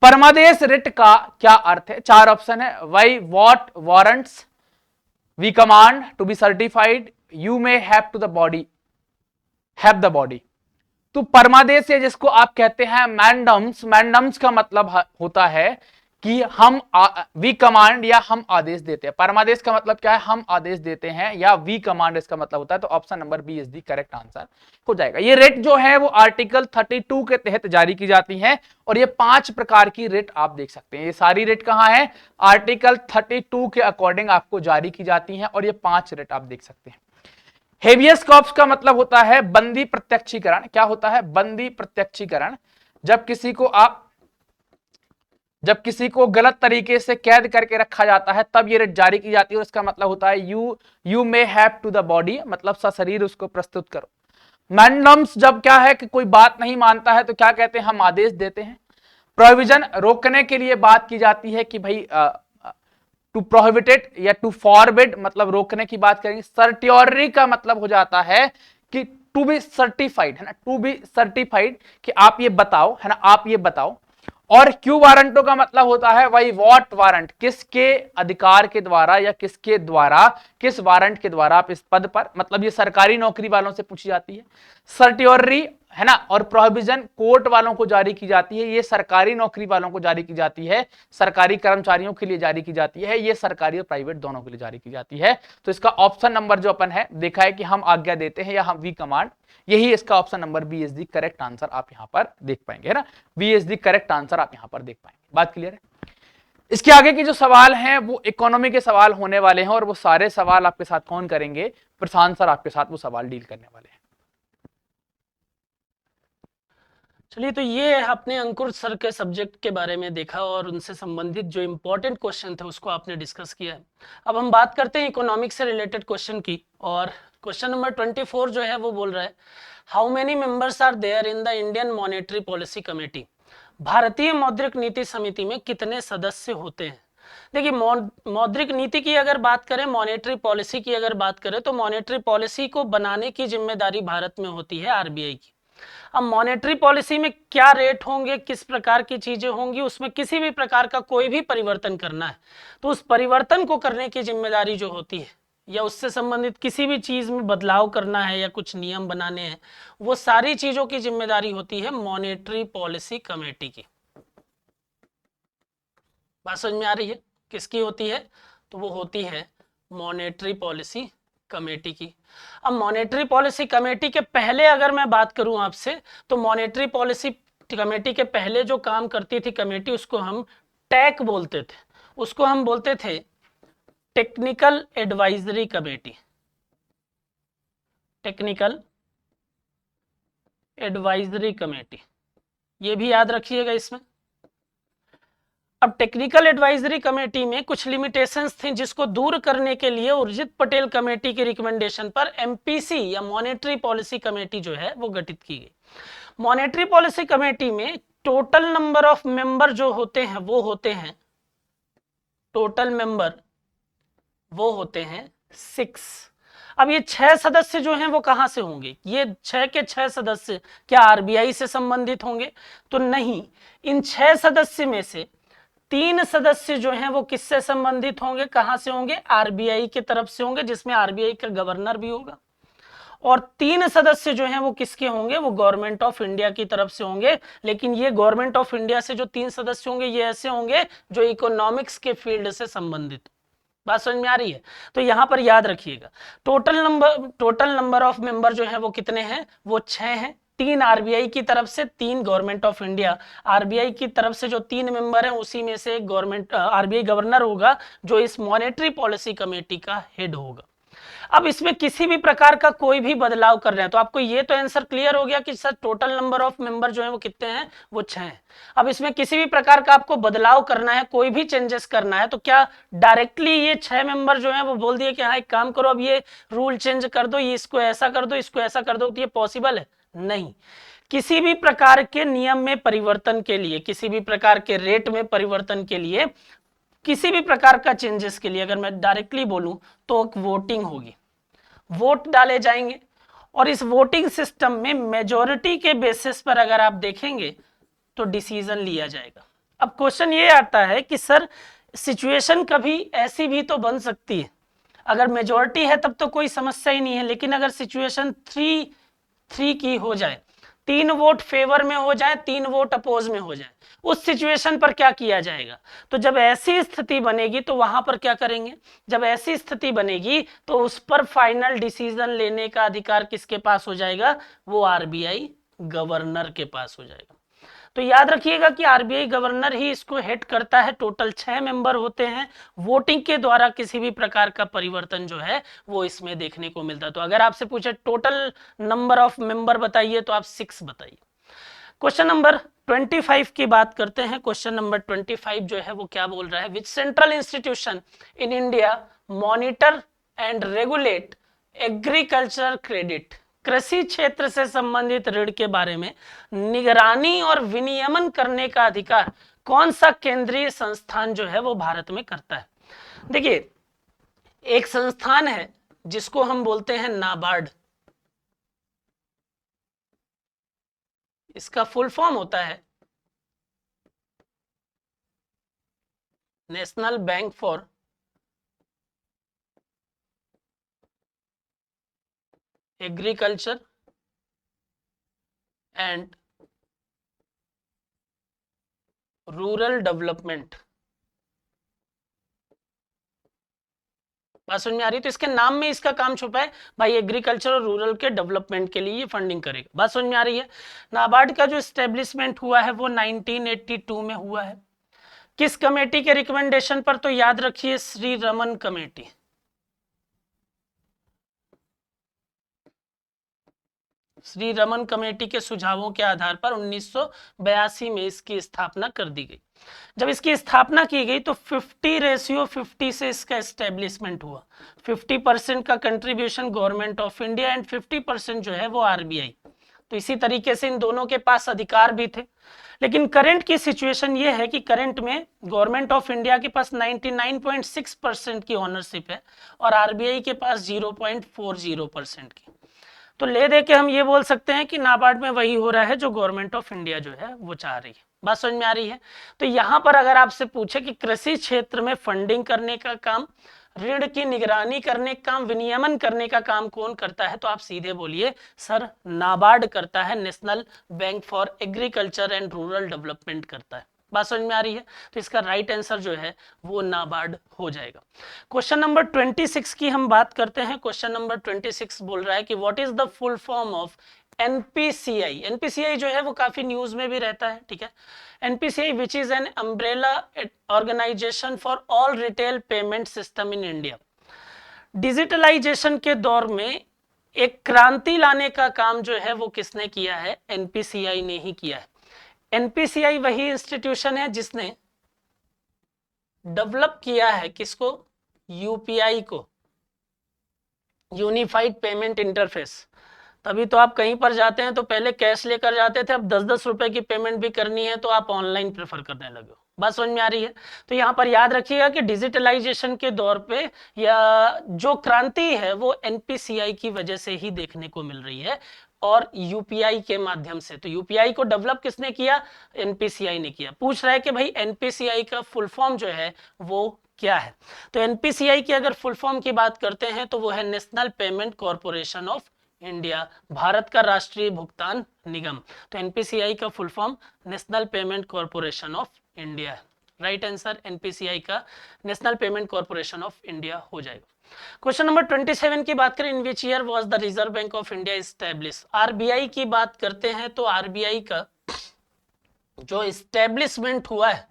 Speaker 1: परमादेश रिट का क्या अर्थ है? 4 ऑप्शन है, by what warrants, we command, to be certified, you may have to the body, have the body. तो परमादेश है जिसको आप कहते हैं मैंडम्स, मैंडम्स का मतलब होता है कि हम वी कमांड या हम आदेश देते हैं। परमादेश का मतलब क्या है, हम आदेश देते हैं, या वी कमांड इसका मतलब होता है। तो option number B is the correct answer हो जाएगा। ये रेट जो है वो आर्टिकल 32 के तहत जारी की जाती है, और ये 5 प्रकार की रेट आप देख सकते हैं। ये सारी रेट कहां है, आर्टिकल 32 के अकॉर्डिंग आपको जारी की जाती है, और ये 5 रेट आप देख सकते हैं। हेबियस कॉर्पस का मतलब होता है बंदी प्रत्यक्षीकरण। क्या होता है, बंदी प्रत्यक्षीकरण। जब किसी को गलत तरीके से कैद करके रखा जाता है तब ये रिट जारी की जाती है, और इसका मतलब होता है you may have to the body, मतलब सशरीर उसको प्रस्तुत करो। मैंडम्स जब क्या है कि कोई बात नहीं मानता है तो क्या कहते हैं, हम आदेश देते हैं। प्रोविजन, रोकने के लिए बात की जाती है कि भाई टू प्रोहिबिटेड या टू फॉरबिड मतलब रोकने की बात करेंगे। सर्टियोरी का मतलब हो जाता है कि टू बी सर्टिफाइड, है ना, टू बी सर्टिफाइड कि आप ये बताओ, है ना, आप ये बताओ। और क्यू वारंटो का मतलब होता है वही व्हाट वारंट, किसके अधिकार के द्वारा या किसके द्वारा, किस वारंट के द्वारा आप इस पद पर, मतलब ये सरकारी नौकरी वालों से पूछी जाती है। सर्टियोरी, है ना, और प्रोहिबिशन कोर्ट वालों को जारी की जाती है, ये सरकारी नौकरी वालों को जारी की जाती है, सरकारी कर्मचारियों के लिए जारी की जाती है, ये सरकारी और प्राइवेट दोनों के लिए जारी की जाती है। तो इसका ऑप्शन नंबर जो अपन है देखा है कि हम आज्ञा देते हैं या हम वी कमांड, यही इसका option number B is the correct answer आप यहां पर देख पाएंगे, है ना, B is the correct answer आप यहां पर देख पाएंगे। बात क्लियर है? इसके आगे के जो सवाल हैं वो इकोनॉमी के सवाल होने वाले हैं और वो सारे सवाल आपके साथ कौन करेंगे? प्रशांत सर आपके साथ वो सवाल डील करने वाले हैं।
Speaker 2: चलिए, तो ये आपने अंकुर सर के सब्जेक्ट के बारे में देखा और उनसे संबंधित जो इम्पोर्टेंट क्वेश्चन थे उसको आपने डिस्कस किया है। अब हम बात करते हैं इकोनॉमिक्स से रिलेटेड क्वेश्चन की, और क्वेश्चन नंबर 24 जो है वो बोल रहा है, how many members are there in the Indian monetary policy committee. भारतीय मौद्रिक नीति समिति में कितने सदस्य होते हैं? देखिए, मौद्रिक नीति की अगर बात करें, मॉनेटरी पॉलिसी की अगर बात करें, तो मॉनेटरी पॉलिसी को बनाने की जिम्मेदारी भारत में होती है आरबीआई की। अब मॉनेटरी पॉलिसी में क्या रेट होंगे, किस प्रकार की चीजें होंगी, उसमें किसी भी प्रकार का कोई भी परिवर्तन करना है तो उस परिवर्तन को करने की जिम्मेदारी जो होती है, या उससे संबंधित किसी भी चीज में बदलाव करना है या कुछ नियम बनाने हैं, वो सारी चीजों की जिम्मेदारी होती है मॉनेटरी पॉलिसी कमेटी की। बात समझ में आ रही है? किसकी होती है? तो वो होती है मॉनेटरी पॉलिसी कमेटी की। अब मॉनेटरी पॉलिसी कमेटी के पहले अगर मैं बात करूं आपसे, तो मॉनेटरी पॉलिसी कमेटी के पहले जो काम करती थी कमेटी, उसको हम टैक बोलते थे, उसको हम बोलते थे technical advisory committee. Technical advisory committee, ये भी याद रखिएगा इसमें। अब टेक्निकल एडवाइजरी कमेटी में कुछ लिमिटेशंस थी जिसको दूर करने के लिए उर्जित पटेल कमेटी की रिकमेंडेशन पर एमपीसी या मॉनेटरी पॉलिसी कमेटी जो है वो गठित की गई। मॉनेटरी पॉलिसी कमेटी में टोटल नंबर ऑफ मेंबर जो होते हैं वो होते हैं, टोटल मेंबर वो होते हैं 6। अब ये 6 सदस्य जो हैं वो कहां से होंगे? ये 6 के 6 सदस्य क्या आरबीआई से संबंधित होंगे? तो नहीं, इन 6 सदस्य में से 3 सदस्य जो हैं वो किससे संबंधित होंगे, कहां से होंगे? आरबीआई की तरफ से होंगे, जिसमें आरबीआई का गवर्नर भी होगा। और 3 सदस्य जो हैं वो किसके होंगे? वो गवर्नमेंट ऑफ इंडिया की तरफ से होंगे। लेकिन ये गवर्नमेंट ऑफ इंडिया से जो 3 सदस्य होंगे ये ऐसे होंगे जो इकोनॉमिक्स के फील्ड से संबंधित। बात समझ में आ रही है? तो यहां पर याद रखिएगा, टोटल नंबर ऑफ मेंबर जो है वो कितने हैं? वो 6 हैं। 3 आरबीआई की तरफ से, 3 गवर्नमेंट ऑफ इंडिया। आरबीआई की तरफ से जो 3 मेंबर हैं उसी में से एक गवर्नमेंट आरबीआई गवर्नर होगा जो इस मॉनेटरी पॉलिसी कमेटी का हेड होगा। अब इसमें किसी भी प्रकार का कोई भी बदलाव कर रहे हैं तो आपको ये तो आंसर क्लियर हो गया कि sir total number of member जो है वो कितने हैं? वो 6 हैं। अब इसमें किसी भी प्रकार का आपको बदलाव करना है, कोई भी चेंजेस करना है, तो क्या डायरेक्टली ये 6 मेंबर जो है वो बोल दिए कि हाँ एक काम करो, अब ये रूल चेंज कर दो, ये इसको ऐसा कर दो, इसको ऐसा कर दो, तो ये पॉसिबल है? नहीं। किसी भी प्रकार के नियम में परिवर्तन के लिए, किसी भी प्रकार के रेट में परिवर्तन के लिए, किसी भी प्रकार का चेंजेस के लिए अगर मैं डायरेक्टली बोलूं तो वोटिंग होगी, वोट डाले जाएंगे। और इस वोटिंग सिस्टम में मेजॉरिटी के बेसिस पर अगर आप देखेंगे तो डिसीजन लिया जाएगा। अब क्वेश्चन ये आता है कि सर सिचुएशन कभी ऐसी भी तो बन सकती है, अगर मेजॉरिटी है तब तो कोई समस्या ही नहीं है, लेकिन अगर सिचुएशन 3 की हो जाए, 3 वोट फेवर में हो जाए, 3 वोट अपोज में हो जाए, उस सिचुएशन पर क्या किया जाएगा? तो जब ऐसी स्थिति बनेगी तो वहां पर क्या करेंगे? जब ऐसी स्थिति बनेगी तो उस पर फाइनल डिसीजन लेने का अधिकार किसके पास हो जाएगा? वो आरबीआई गवर्नर के पास हो जाएगा। तो याद रखिएगा कि आरबीआई गवर्नर ही इसको हेड करता है। टोटल 6 मेंबर होते हैं। वोटिंग के द्वारा किसी भी प्रकार का परिवर्तन जो है वो इसमें देखने को मिलता है। तो अगर आपसे पूछे टोटल नंबर ऑफ मेंबर बताइए तो आप 6 बताइए। क्वेश्चन नंबर 25 की बात करते हैं। क्वेश्चन नंबर 25 जो है वो क्या बोल रहा है? Which central institution in India monitor and regulate agriculture credit. कृषि क्षेत्र से संबंधित ऋण के बारे में निगरानी और विनियमन करने का अधिकार कौन सा केंद्रीय संस्थान जो है वो भारत में करता है? देखिए, एक संस्थान है जिसको हम बोलते हैं नाबार्ड, इसका फुल फॉर्म होता है national bank for agriculture and rural development. बात समझ में आ रही है? तो इसके नाम में इसका काम छुपा है, भाई एग्रीकल्चर और रूरल के डेवलपमेंट के लिए ये फंडिंग करेगा। बात समझ में आ रही है? नाबार्ड का जो एस्टेब्लिशमेंट हुआ है वो 1982 में हुआ है। किस कमेटी के रिकमेंडेशन पर? तो याद रखिए श्री रमन कमेटी। श्री रमन कमेटी के सुझावों के आधार पर 1982 में इसकी स्थापना कर दी गई। जब इसकी स्थापना की गई तो 50:50 से इसका एस्टेब्लिशमेंट हुआ। 50% का contribution government of India and 50% जो है वो आरबीआई। तो इसी तरीके से इन दोनों के पास अधिकार भी थे। लेकिन करंट की सिचुएशन ये है कि करंट में गवर्नमेंट ऑफ इंडिया के पास 99.6% की ओनरशिप है और आरबीआई के पास 0.40% की। तो ले दे के हम ये बोल सकते हैं कि नाबार्ड में वही हो रहा है जो गवर्नमेंट ऑफ इंडिया जो है वो चाह रही है। बात समझ में आ रही है? तो यहां पर अगर आपसे पूछे कि कृषि क्षेत्र में फंडिंग करने का काम, ऋण की निगरानी करने का काम, विनियमन करने का काम कौन करता है, तो आप सीधे बोलिए सर नाबार्ड करता है, national bank for agriculture and rural development करता है। बात समझ में आ रही है? तो इसका राइट आंसर जो है वो नाबार्ड हो जाएगा। क्वेश्चन नंबर 26 की हम बात करते हैं। क्वेश्चन नंबर 26 बोल रहा है कि what is the full form of NPCI. NPCI जो है वो काफी न्यूज में भी रहता है, ठीक है। NPCI which is an umbrella organisation for all retail payment system in India. Digitalisation के दौर में एक क्रांति लाने का काम जो है वो किसने किया है? एनपीसीआई ने ही किया है। एनपीसीआई वही इंस्टीट्यूशन है जिसने डेवलप किया है किसको? यूपीआई को, यूनिफाइड पेमेंट इंटरफेस। तभी तो आप कहीं पर जाते हैं तो पहले कैश लेकर जाते थे, अब 10-10 रुपए की पेमेंट भी करनी है तो आप ऑनलाइन प्रेफर करने लगे हो। बात समझ में आ रही है? तो यहाँ पर याद रखिएगा कि डिजिटलाइजेशन के दौर पे या जो क्रांति है वो एनपीसीआई की वजह से ही देखने को मिल रही है और यूपीआई के माध्यम से। तो यूपीआई को डेवलप किसने किया? एनपीसीआई ने किया। पूछ रहा है कि भाई एनपीसीआई का फुल फॉर्म जो है वो क्या है? तो एनपीसीआई की अगर फुल फॉर्म की बात करते हैं तो वो है National Payment Corporation of India, Bharat का राष्ट्रीय भुगतान निगम। तो एनपीसीआई का full form National Payment Corporation of India है। राइट आंसर एनपीसीआई का National Payment Corporation of India हो जाएगा। क्वेश्चन नंबर 27 की बात करें, in which year was the Reserve Bank of India establish. RBI की बात करते हैं तो आरबीआई का जो एस्टैब्लिशमेंट हुआ है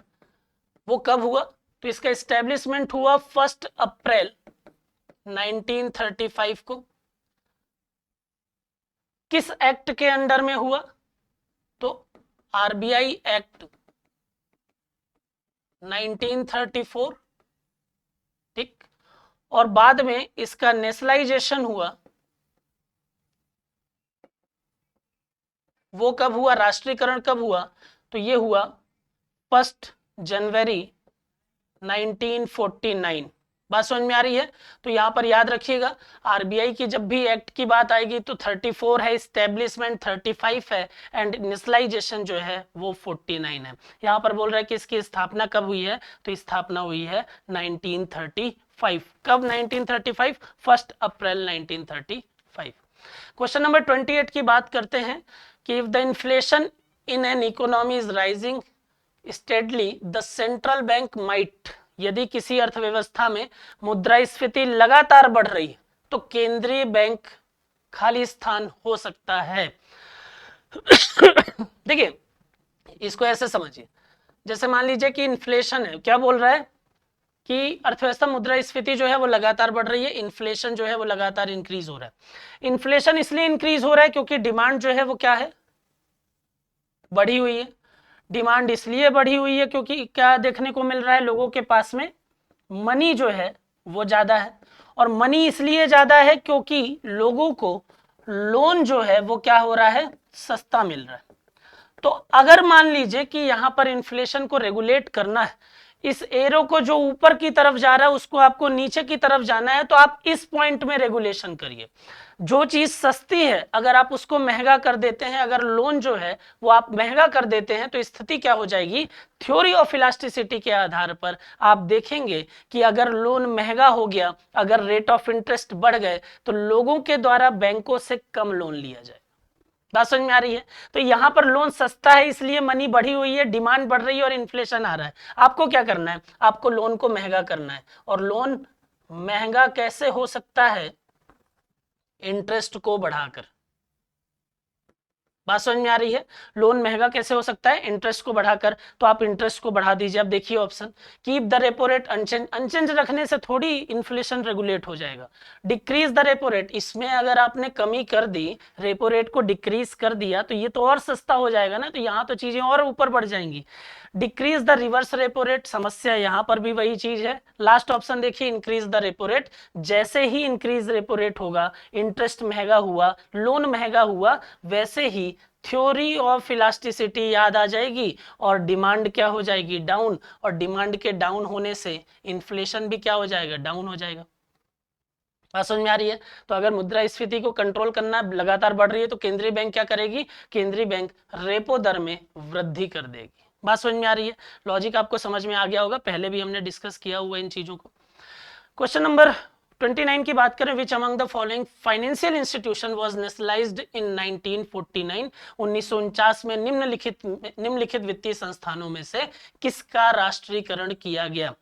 Speaker 2: वो कब हुआ? तो इसका एस्टैब्लिशमेंट हुआ 1 अप्रैल 1935 को। किस एक्ट के अंडर में हुआ? तो आरबीआई एक्ट 1934, ठीक। और बाद में इसका नेशनलाइजेशन हुआ, वो कब हुआ? राष्ट्रीयकरण कब हुआ? तो ये हुआ 1 जनवरी 1949। बात समझ में आ रही है? तो यहां पर याद रखिएगा आरबीआई की जब भी एक्ट की बात आएगी तो 34 है, एस्टेब्लिशमेंट 35 है एंड नेशनलाइजेशन जो है वो 49 है। यहां पर बोल रहा है कि इसकी स्थापना कब हुई है? तो स्थापना हुई है 1935। कब? 1935, 1 अप्रैल 1935। क्वेश्चन नंबर 28 की बात करते हैं कि if the inflation in an economy is rising steadily the central bank might. यदि किसी अर्थव्यवस्था में मुद्रास्फीति लगातार बढ़ रही है तो केंद्रीय बैंक खाली स्थान हो सकता है। देखिए इसको ऐसे समझिए, जैसे मान लीजिए कि इन्फ्लेशन है, क्या बोल रहा है कि अर्थव्यवस्था मुद्रास्फीति जो है वो लगातार बढ़ रही है, इन्फ्लेशन जो है वो लगातार इंक्रीज हो रहा है। इन्फ्लेशन इसलिए इंक्रीज हो रहा है क्योंकि डिमांड जो है वो क्या है? बढ़ी हुई है। डिमांड इसलिए बढ़ी हुई है क्योंकि क्या देखने को मिल रहा है? लोगों के पास में मनी जो है वो ज्यादा है, और मनी इसलिए ज्यादा है क्योंकि लोगों को लोन जो है वो क्या हो रहा है? सस्ता मिल रहा है। तो अगर मान लीजिए कि यहां पर इन्फ्लेशन को रेगुलेट करना है, इस एरो को जो ऊपर की तरफ जा रहा है उसको आपको नीचे की तरफ जाना है, तो आप इस पॉइंट में रेगुलेशन करिए। जो चीज सस्ती है अगर आप उसको महंगा कर देते हैं, अगर लोन जो है वो आप महंगा कर देते हैं, तो स्थिति क्या हो जाएगी, थ्योरी ऑफ इलास्टिसिटी के आधार पर आप देखेंगे कि अगर लोन महंगा हो गया, अगर रेट ऑफ इंटरेस्ट बढ़ गए, तो लोगों के द्वारा बैंकों से कम लोन लिया जाए। बात समझ में आ रही है? तो यहां पर लोन सस्ता है इसलिए मनी बढ़ी हुई है, डिमांड बढ़ रही है और इन्फ्लेशन आ रहा है। आपको क्या करना है, आपको लोन को महंगा करना है। और लोन महंगा कैसे हो सकता है, इंटरेस्ट को बढ़ाकर। बात समझ में आ रही है? लोन महंगा कैसे हो सकता है, इंटरेस्ट को बढ़ाकर। तो आप इंटरेस्ट को बढ़ा दीजिए। अब देखिए option, keep the repo rate unchange. Unchange रखने से थोड़ी इन्फ्लेशन रेगुलेट हो जाएगा। डिक्रीज द रेपो रेट, इसमें अगर आपने कमी कर दी, रेपो रेट को डिक्रीज कर दिया, तो ये तो और सस्ता हो जाएगा ना, तो यहाँ तो चीजें और ऊपर बढ़ जाएंगी। Decrease the reverse repo rate, समस्या यहां पर भी वही चीज है। लास्ट ऑप्शन देखिए, इंक्रीज द रेपो रेट। जैसे ही इंक्रीज रेपो रेट होगा, इंटरेस्ट महंगा हुआ, लोन महंगा हुआ, वैसे ही थ्योरी ऑफ इलास्टिसिटी याद आ जाएगी और डिमांड क्या हो जाएगी, डाउन। और डिमांड के डाउन होने से इन्फ्लेशन भी क्या हो जाएगा, डाउन हो जाएगा। बात समझ में आ रही है? तो अगर मुद्रास्फीति को कंट्रोल करना लगातार बढ़ रही है, तो केंद्रीय बैंक क्या करेगी, केंद्रीय बैंक रेपो दर में वृद्धि कर देगी। बात समझ में आ रही है? लॉजिक आपको समझ में आ गया होगा, पहले भी हमने डिस्कस किया हुआ इन चीजों को। क्वेश्चन नंबर 29 की बात करें, which among the following financial institution was nationalized in 1949। 1949 में निम्नलिखित वित्तीय संस्थानों में से किसका राष्ट्रीयकरण किया गया।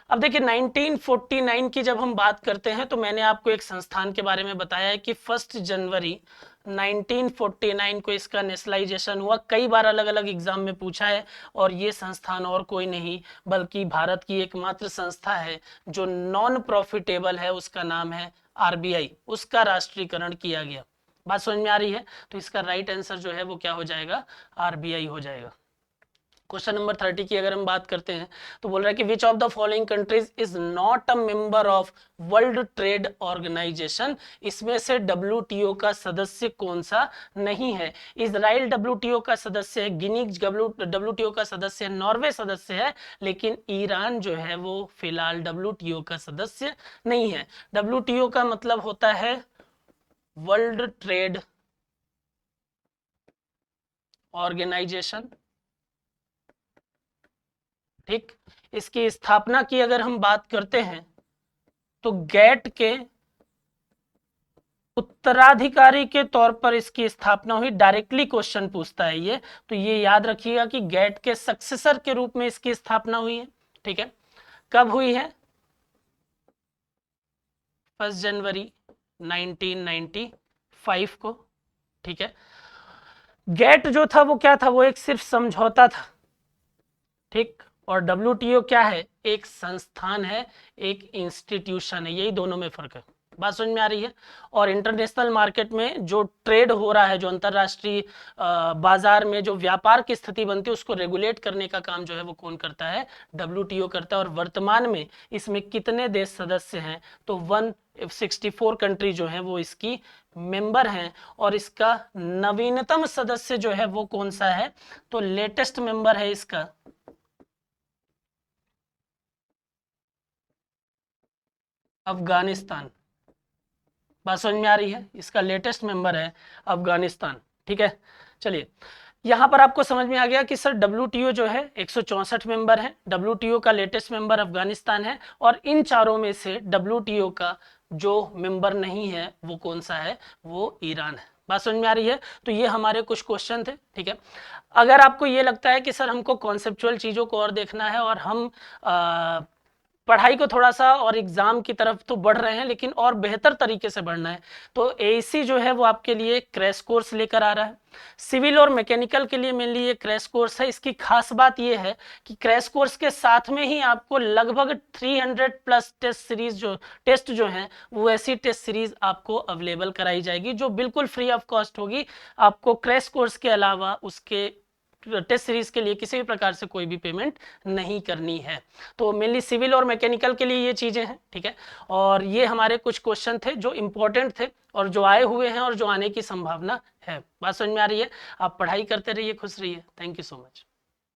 Speaker 2: अब देखिए 1949 की जब हम बात करते हैं, तो मैंने आपको एक संस्थान के बारे में बताया है कि 1 जनवरी 1949 को इसका नेशनलाइजेशन हुआ। कई बार अलग अलग एग्जाम में पूछा है, और ये संस्थान और कोई नहीं बल्कि भारत की एकमात्र संस्था है जो नॉन प्रॉफिटेबल है, उसका नाम है आरबीआई। उसका राष्ट्रीयकरण किया गया। बात समझ में आ रही है? तो इसका राइट आंसर जो है वो क्या हो जाएगा, आरबीआई हो जाएगा। क्वेश्चन नंबर 30 की अगर हम बात करते हैं, तो बोल रहा है कि which of the following countries is not a member of World Trade Organization. इसमें से डब्ल्यूटीओ का सदस्य कौन सा नहीं है। इजराइल डब्ल्यूटीओ का सदस्य है, गिनी डब्ल्यूटीओ का सदस्य है, नॉर्वे सदस्य है, लेकिन ईरान जो है वो फिलहाल डब्ल्यूटीओ का सदस्य नहीं है। डब्ल्यूटीओ का मतलब होता है वर्ल्ड ट्रेड ऑर्गेनाइजेशन। ठीक, इसकी स्थापना की अगर हम बात करते हैं, तो गैट के उत्तराधिकारी के तौर पर इसकी स्थापना हुई। डायरेक्टली क्वेश्चन पूछता है ये, तो ये याद रखिएगा कि गैट के सक्सेसर के रूप में इसकी स्थापना हुई है। ठीक है, कब हुई है, 1 जनवरी 1995 को। ठीक है, गैट जो था वो क्या था, वो एक सिर्फ समझौता था। ठीक, और डब्ल्यूटीओ क्या है, एक संस्थान है, एक इंस्टीट्यूशन है, यही दोनों में फर्क है। बात समझ में आ रही है? और इंटरनेशनल मार्केट में जो ट्रेड हो रहा है, जो अंतरराष्ट्रीय बाजार में जो व्यापार की स्थिति बनती है, उसको रेगुलेट करने का काम जो है वो कौन करता है, डब्ल्यूटीओ करता है। और वर्तमान में इसमें कितने देश सदस्य हैं, तो 164 कंट्री जो है वो इसकी मेंबर हैं। और इसका नवीनतम सदस्य जो है वो कौन सा है, तो लेटेस्ट मेंबर है इसका अफगानिस्तान। बात समझ में आ रही है? इसका लेटेस्ट मेंबर है अफगानिस्तान। ठीक है, चलिए यहां पर आपको समझ में आ गया कि सर डब्ल्यूटीओ जो है 164 मेंबर है, डब्ल्यूटीओ का लेटेस्ट मेंबर अफगानिस्तान है, और इन चारों में से डब्ल्यूटीओ का जो मेंबर नहीं है वो कौन सा है, वो ईरान है। बात समझ में आ रही है? तो ये हमारे कुछ क्वेश्चन थे। ठीक है, अगर आपको ये लगता है कि सर हमको कॉन्सेप्चुअल चीजों को और देखना है, और हम पढ़ाई को थोड़ा सा और एग्जाम की तरफ तो बढ़ रहे हैं, लेकिन और बेहतर तरीके से बढ़ना है, तो एईसी जो है वो आपके लिए क्रैश कोर्स लेकर आ रहा है। सिविल और मैकेनिकल के लिए मेनली ये क्रैश कोर्स है। इसकी खास बात ये है कि क्रैश कोर्स के साथ में ही आपको लगभग 300 प्लस टेस्ट जो हैं वो ऐसी टेस्ट सीरीज आपको अवेलेबल कराई जाएगी, जो बिल्कुल फ्री ऑफ कॉस्ट होगी। आपको क्रैश कोर्स के अलावा उसके टेस्ट सीरीज के लिए किसी भी प्रकार से कोई भी पेमेंट नहीं करनी है। तो मेनली सिविल और मैकेनिकल के लिए ये चीजें हैं। ठीक है, और ये हमारे कुछ क्वेश्चन थे जो इंपॉर्टेंट थे, और जो आए हुए हैं और जो आने की संभावना है। बात समझ में आ रही है? आप पढ़ाई करते रहिए, खुश रहिए। Thank you so much.